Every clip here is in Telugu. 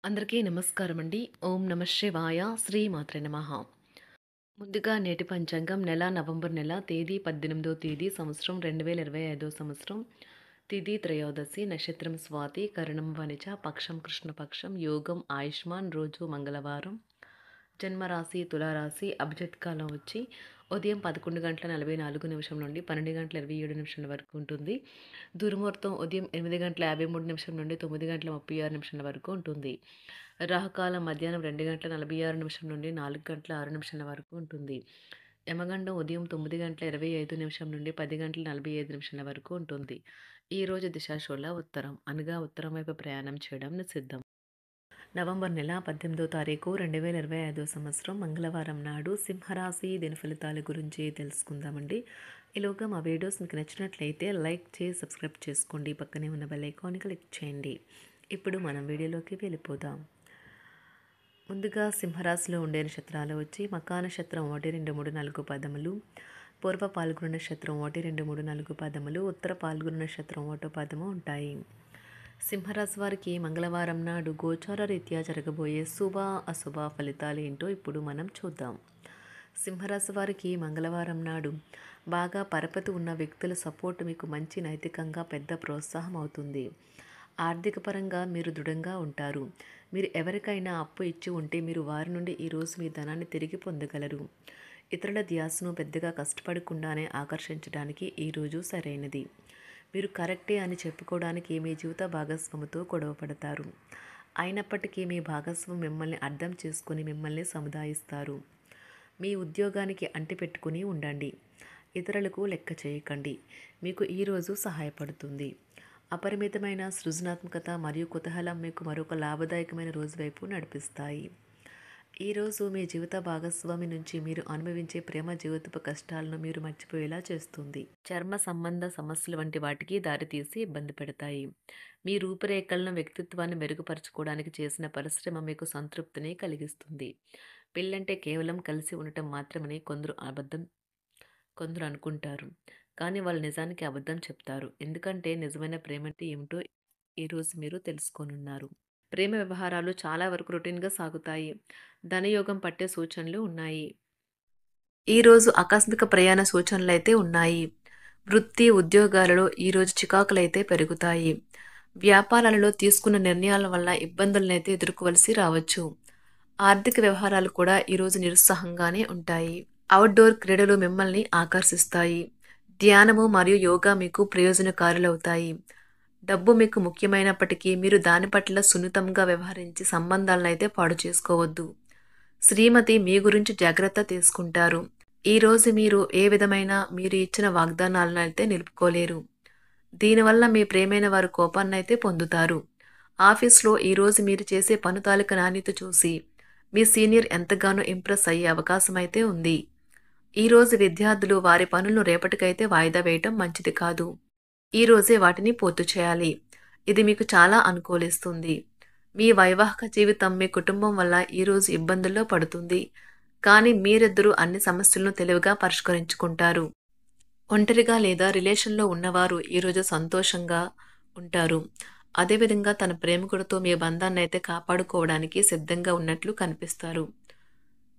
అందరికీ నమస్కారం అండి. ఓం నమ శివాయ. శ్రీమాత్రే నమః. ముందుగా నేటి పంచాంగం నెల నవంబర్ నెల తేదీ 18వ తేదీ సంవత్సరం 2025 సంవత్సరం తిథి త్రయోదశి నక్షత్రం స్వాతి కరణం వనిజ పక్షం కృష్ణపక్షం యోగం ఆయుష్మాన్ రోజు మంగళవారం జన్మరాశి తులారాశి అభిజిత్ కాలం వచ్చి ఉదయం 11:44 నుండి 12:27 వరకు ఉంటుంది. దుర్ముహూర్తం ఉదయం 8:53 నుండి 9:36 వరకు ఉంటుంది. రాహుకాలం మధ్యాహ్నం 2:46 నుండి 4:06 వరకు ఉంటుంది. యమగండం ఉదయం 9:25 నుండి 10:45 వరకు ఉంటుంది. ఈరోజు దిశాశూల ఉత్తరం అనగా ఉత్తరం వైపు ప్రయాణం చేయడం నిషిద్ధం. నవంబర్ నెల 18వ తారీఖు 2025 సంవత్సరం మంగళవారం నాడు సింహరాశి దిన ఫలితాల గురించి తెలుసుకుందామండి. ఈలోగా మా వీడియోస్ మీకు నచ్చినట్లయితే లైక్ చేసి సబ్స్క్రైబ్ చేసుకోండి. పక్కనే ఉన్న బెల్ ఐకాన్ని క్లిక్ చేయండి. ఇప్పుడు మనం వీడియోలోకి వెళ్ళిపోదాం. ముందుగా సింహరాశిలో ఉండే నక్షత్రాలు వచ్చి మకా నక్షత్రం 1, 2, 3, 4 పదములు, పూర్వ పాల్గొన నక్షత్రం 1, 2, 3, 4 పదములు, ఉత్తర పాల్గొన నక్షత్రం 1 పదము ఉంటాయి. సింహరాశి వారికి మంగళవారం నాడు గోచార రీత్యా జరగబోయే శుభ అశుభ ఫలితాలు ఏంటో ఇప్పుడు మనం చూద్దాం. సింహరాశి వారికి మంగళవారం నాడు బాగా పరపతి ఉన్న వ్యక్తుల సపోర్ట్ మీకు మంచి నైతికంగా పెద్ద ప్రోత్సాహం అవుతుంది. ఆర్థిక పరంగా మీరు దృఢంగా ఉంటారు. మీరు ఎవరికైనా అప్పు ఇచ్చి ఉంటే మీరు వారి నుండి ఈరోజు మీ ధనాన్ని తిరిగి పొందగలరు. ఇతరుల ధ్యాసను పెద్దగా కష్టపడకుండానే ఆకర్షించడానికి ఈరోజు సరైనది. మీరు కరెక్టే అని చెప్పుకోవడానికి మీ జీవిత భాగస్వామితో గొడవ పడతారు. అయినప్పటికీ మీ భాగస్వామి మిమ్మల్ని అర్థం చేసుకుని మిమ్మల్ని సముదాయిస్తారు. మీ ఉద్యోగానికి అంటిపెట్టుకుని ఉండండి. ఇతరులకు లెక్క చేయకండి. మీకు ఈరోజు సహాయపడుతుంది. అపరిమితమైన సృజనాత్మకత మరియు కుతూహలం మీకు మరొక లాభదాయకమైన రోజు వైపు నడిపిస్తాయి. ఈరోజు మీ జీవిత భాగస్వామి నుంచి మీరు అనుభవించే ప్రేమ జీవితపు కష్టాలను మీరు మర్చిపోయేలా చేస్తుంది. చర్మ సంబంధ సమస్యలు వంటి వాటికి దారితీసి ఇబ్బంది పెడతాయి. మీ రూపురేఖలను వ్యక్తిత్వాన్ని మెరుగుపరచుకోవడానికి చేసిన పరిశ్రమ మీకు సంతృప్తిని కలిగిస్తుంది. పెళ్ళంటే కేవలం కలిసి ఉండటం మాత్రమని కొందరు అనుకుంటారు. కానీ వాళ్ళు నిజానికి అబద్ధం చెప్తారు. ఎందుకంటే నిజమైన ప్రేమ అంటే ఏమిటో ఈరోజు మీరు తెలుసుకోనున్నారు. ప్రేమ వ్యవహారాలు చాలా వరకు రొటీన్గా సాగుతాయి. ధనయోగం పట్టే సూచనలు ఉన్నాయి. ఈరోజు ఆకస్మిక ప్రయాణ సూచనలైతే ఉన్నాయి. వృత్తి ఉద్యోగాలలో ఈరోజు చికాకులైతే పెరుగుతాయి. వ్యాపారాలలో తీసుకున్న నిర్ణయాల వల్ల ఇబ్బందులనైతే ఎదుర్కోవలసి రావచ్చు. ఆర్థిక వ్యవహారాలు కూడా ఈరోజు నిరుత్సాహంగానే ఉంటాయి. అవుట్డోర్ క్రీడలు మిమ్మల్ని ఆకర్షిస్తాయి. ధ్యానము మరియు యోగా మీకు ప్రయోజనకారులవుతాయి. డబ్బు మీకు ముఖ్యమైనప్పటికీ మీరు దాని పట్ల సున్నితంగా వ్యవహరించి సంబంధాలను అయితే పాడు చేసుకోవద్దు. శ్రీమతి మీ గురించి జాగ్రత్త తీసుకుంటారు. ఈరోజు మీరు ఏ విధమైన మీరు ఇచ్చిన వాగ్దానాలను అయితే నిలుపుకోలేరు. దీనివల్ల మీ ప్రేమైన వారు కోపాన్నైతే పొందుతారు. ఆఫీస్లో ఈరోజు మీరు చేసే పను తాలూకు నాణ్యత చూసి మీ సీనియర్ ఎంతగానో ఇంప్రెస్ అయ్యే అవకాశం అయితే ఉంది. ఈరోజు విద్యార్థులు వారి పనులను రేపటికైతే వాయిదా వేయటం మంచిది కాదు. ఈరోజే వాటిని పూర్తి చేయాలి. ఇది మీకు చాలా అనుకూలిస్తుంది. మీ వైవాహిక జీవితం మీ కుటుంబం వల్ల ఈరోజు ఇబ్బందుల్లో పడుతుంది. కానీ మీరిద్దరూ అన్ని సమస్యలను తెలివిగా పరిష్కరించుకుంటారు. ఒంటరిగా లేదా రిలేషన్లో ఉన్నవారు ఈరోజు సంతోషంగా ఉంటారు. అదేవిధంగా తన ప్రేమికుడితో మీ బంధాన్ని అయితే కాపాడుకోవడానికి సిద్ధంగా ఉన్నట్లు కనిపిస్తారు.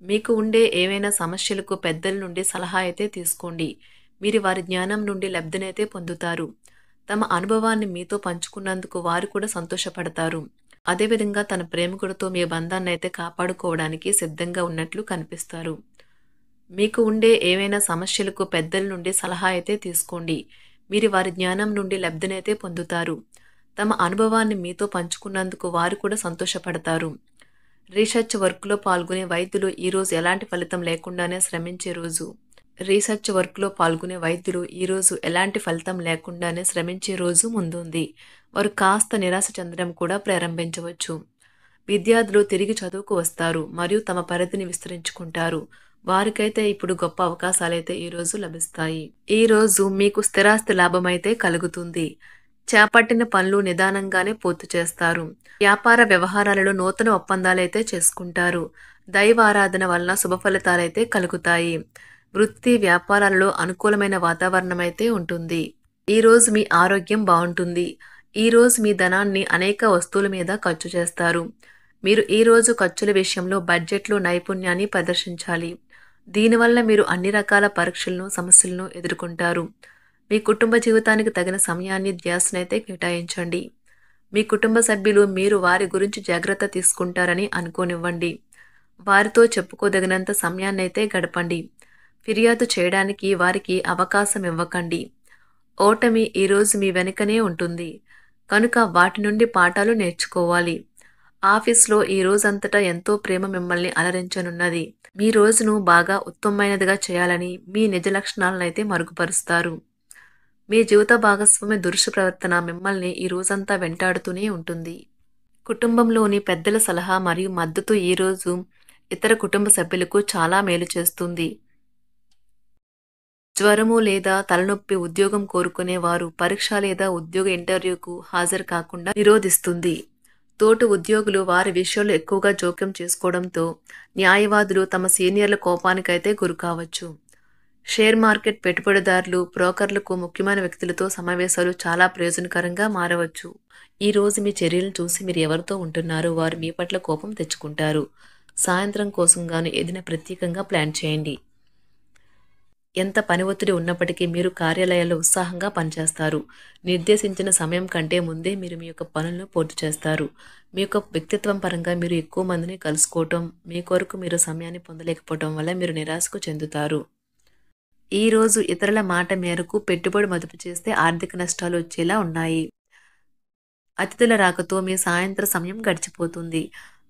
మీకు ఉండే ఏవైనా సమస్యలకు పెద్దల నుండి సలహా అయితే తీసుకోండి. మీరు వారి జ్ఞానం నుండి లబ్ధినైతే పొందుతారు. తమ అనుభవాన్ని మీతో పంచుకున్నందుకు వారు కూడా సంతోషపడతారు. అదేవిధంగా తన ప్రేమికుడితో మీ బంధాన్ని అయితే కాపాడుకోవడానికి సిద్ధంగా ఉన్నట్లు కనిపిస్తారు. మీకు ఉండే ఏవైనా సమస్యలకు పెద్దల నుండి సలహా అయితే తీసుకోండి. మీరు వారి జ్ఞానం నుండి లబ్ధినైతే పొందుతారు. తమ అనుభవాన్ని మీతో పంచుకున్నందుకు వారు కూడా సంతోషపడతారు. రీసెర్చ్ వర్క్లో పాల్గొనే వైద్యులు ఈరోజు ఎలాంటి ఫలితం లేకుండానే శ్రమించే రోజు. ఈరోజు ఎలాంటి ఫలితం లేకుండానే శ్రమించే రోజు ముందుంది. వారు కాస్త నిరాశ చెందడం కూడా ప్రారంభించవచ్చు. విద్యార్థులు తిరిగి చదువుకు వస్తారు మరియు తమ పరిధిని విస్తరించుకుంటారు. వారికైతే ఇప్పుడు గొప్ప అవకాశాలైతే ఈరోజు లభిస్తాయి. ఈరోజు మీకు స్థిరాస్తి లాభమైతే కలుగుతుంది. చేపట్టిన పనులు నిదానంగానే పూర్తి చేస్తారు. వ్యాపార వ్యవహారాలలో నూతన ఒప్పందాలైతే చేసుకుంటారు. దైవారాధన వలన శుభ ఫలితాలైతే కలుగుతాయి. వృత్తి వ్యాపారాలలో అనుకూలమైన వాతావరణం అయితే ఉంటుంది. ఈరోజు మీ ఆరోగ్యం బాగుంటుంది. ఈరోజు మీ ధనాన్ని అనేక వస్తువుల మీద ఖర్చు చేస్తారు. మీరు ఈరోజు ఖర్చుల విషయంలో బడ్జెట్లో నైపుణ్యాన్ని ప్రదర్శించాలి. దీనివల్ల మీరు అన్ని రకాల పరీక్షలను, సమస్యలను ఎదుర్కొంటారు. మీ కుటుంబ జీవితానికి తగిన సమయాన్ని, ధ్యాసనైతే కేటాయించండి. మీ కుటుంబ సభ్యులు మీరు వారి గురించి జాగ్రత్త తీసుకుంటారని అనుకోనివ్వండి. వారితో చెప్పుకోదగినంత సమయాన్నైతే గడపండి. ఫిర్యాదు చేయడానికి వారికి అవకాశం ఇవ్వకండి. ఓటమి ఈరోజు మీ వెనుకనే ఉంటుంది. కనుక వాటి నుండి పాఠాలు నేర్చుకోవాలి. ఆఫీస్‌లో ఈ రోజంతటా ఎంతో ప్రేమ మిమ్మల్ని అలరించనున్నది. మీ రోజును బాగా ఉత్తమమైనదిగా చేయాలని మీ నిజ లక్షణాలనైతే మరుగుపరుస్తారు. మీ జీవిత భాగస్వామి దురుసు ప్రవర్తన మిమ్మల్ని ఈ రోజంతా వెంటాడుతూనే ఉంటుంది. కుటుంబంలోని పెద్దల సలహా మరియు మద్దతు ఈరోజు ఇతర కుటుంబ సభ్యులకు చాలా మేలు చేస్తుంది. జ్వరము లేదా తలనొప్పి ఉద్యోగం కోరుకునేవారు పరీక్ష లేదా ఉద్యోగ ఇంటర్వ్యూకు హాజరు కాకుండా నిరోధిస్తుంది. తోటి ఉద్యోగులు వారి విషయంలో ఎక్కువగా జోక్యం చేసుకోవడంతో న్యాయవాదులు తమ సీనియర్ల కోపానికైతే గురికావచ్చు. షేర్ మార్కెట్ పెట్టుబడిదారులు, బ్రోకర్లకు ముఖ్యమైన వ్యక్తులతో సమావేశాలు చాలా ప్రయోజనకరంగా మారవచ్చు. ఈ రోజు మీ చర్యలను చూసి మీరు ఎవరితో ఉంటున్నారో వారు మీ పట్ల కోపం తెచ్చుకుంటారు. సాయంత్రం కోసం గాను ఏదైనా ప్రత్యేకంగా ప్లాన్ చేయండి. ఎంత పని ఒత్తిడి ఉన్నప్పటికీ మీరు కార్యాలయాల్లో ఉత్సాహంగా పనిచేస్తారు. నిర్దేశించిన సమయం కంటే ముందే మీరు మీ యొక్క పనులను పూర్తి చేస్తారు. మీ యొక్క వ్యక్తిత్వం పరంగా మీరు ఎక్కువ మందిని కలుసుకోవటం, మీ కొరకు మీరు సమయాన్ని పొందలేకపోవటం వల్ల మీరు నిరాశకు చెందుతారు. ఈ రోజు ఇతరుల మాట మేరకు పెట్టుబడి మదుపు చేస్తే ఆర్థిక నష్టాలు వచ్చేలా ఉన్నాయి. అతిథుల రాకతో మీ సాయంత్ర సమయం గడిచిపోతుంది.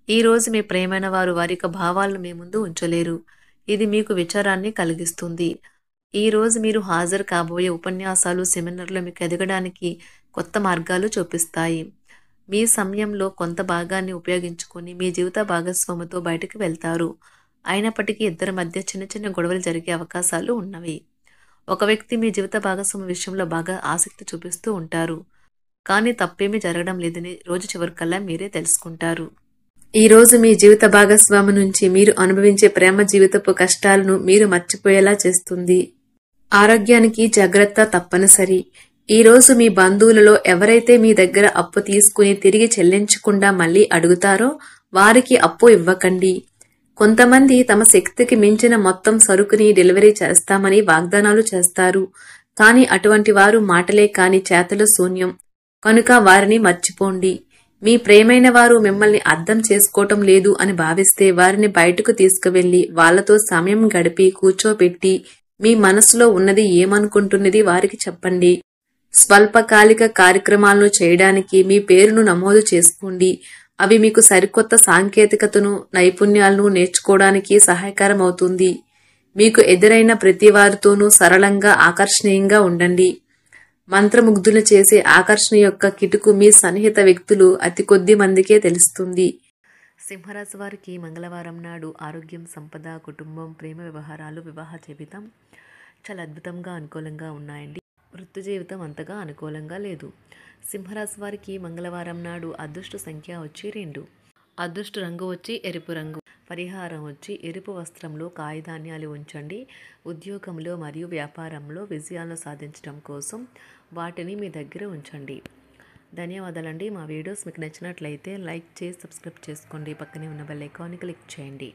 ఈ రోజు మీ ప్రియమైన వారు వారి యొక్క భావాలను మీ ముందు ఉంచలేరు. ఇది మీకు విచారాన్ని కలిగిస్తుంది. ఈ రోజు మీరు హాజరు కాబోయే ఉపన్యాసాలు, సెమినార్లు మీకు ఎదగడానికి కొత్త మార్గాలు చూపిస్తాయి. మీ సమయంలో కొంత భాగాన్ని ఉపయోగించుకొని మీ జీవిత భాగస్వామితో బయటకు వెళ్తారు. అయినప్పటికీ ఇద్దరి మధ్య చిన్న చిన్న గొడవలు జరిగే అవకాశాలు ఉన్నవి. ఒక వ్యక్తి మీ జీవిత భాగస్వామి విషయంలో బాగా ఆసక్తి చూపిస్తూ ఉంటారు. కానీ తప్పేమీ జరగడం లేదని రోజు చివరికల్లా మీరే తెలుసుకుంటారు. ఈ రోజు మీ జీవిత భాగస్వామి నుంచి మీరు అనుభవించే ప్రేమ జీవితపు కష్టాలను మీరు మర్చిపోయేలా చేస్తుంది. ఆరోగ్యానికి జాగ్రత్త తప్పనిసరి. ఈ రోజు మీ బంధువులలో ఎవరైతే మీ దగ్గర అప్పు తీసుకుని తిరిగి చెల్లించకుండా మళ్ళీ అడుగుతారో వారికి అప్పు ఇవ్వకండి. కొంతమంది తమ శక్తికి మించిన మొత్తం సరుకుని డెలివరీ చేస్తామని వాగ్దానాలు చేస్తారు. కానీ అటువంటి వారు మాటలే కాని చేతలు శూన్యం. కనుక వారిని మర్చిపోండి. మీ ప్రియమైన వారు మిమ్మల్ని అర్థం చేసుకోవటం లేదు అని భావిస్తే వారిని బయటకు తీసుకువెళ్లి వాళ్లతో సమయం గడిపి కూర్చోబెట్టి మీ మనసులో ఉన్నది ఏమనుకుంటున్నది వారికి చెప్పండి. స్వల్పకాలిక కార్యక్రమాలను చేయడానికి మీ పేరును నమోదు చేసుకోండి. అవి మీకు సరికొత్త సాంకేతికతను, నైపుణ్యాలను నేర్చుకోవడానికి సహాయకరమవుతుంది. మీకు ఎదురైన ప్రతి వారితోనూ సరళంగా, ఆకర్షణీయంగా ఉండండి. మంత్రముగ్ధులు చేసే ఆకర్షణ యొక్క కిటుకు మీ సన్నిహిత వ్యక్తులు అతి కొద్ది మందికే తెలుస్తుంది. సింహరాశి వారికి మంగళవారం నాడు ఆరోగ్యం, సంపద, కుటుంబం, ప్రేమ వ్యవహారాలు, వివాహ జీవితం చాలా అద్భుతంగా అనుకూలంగా ఉన్నాయండి. వృత్తి జీవితం అంతగా అనుకూలంగా లేదు. సింహరాశి వారికి మంగళవారం నాడు అదృష్ట సంఖ్య వచ్చి 2. అదృష్ట రంగు వచ్చి ఎరుపు రంగు. పరిహారం వచ్చి ఎరుపు వస్త్రంలో కాయధాన్యాలు ఉంచండి. ఉద్యోగంలో మరియు వ్యాపారంలో విజయాలను సాధించడం కోసం వాటిని మీ దగ్గర ఉంచండి. ధన్యవాదాలండి. మా వీడియోస్ మీకు నచ్చినట్లయితే లైక్ చేసి సబ్స్క్రైబ్ చేసుకోండి. పక్కనే ఉన్న బెల్ ఐకాన్ని క్లిక్ చేయండి.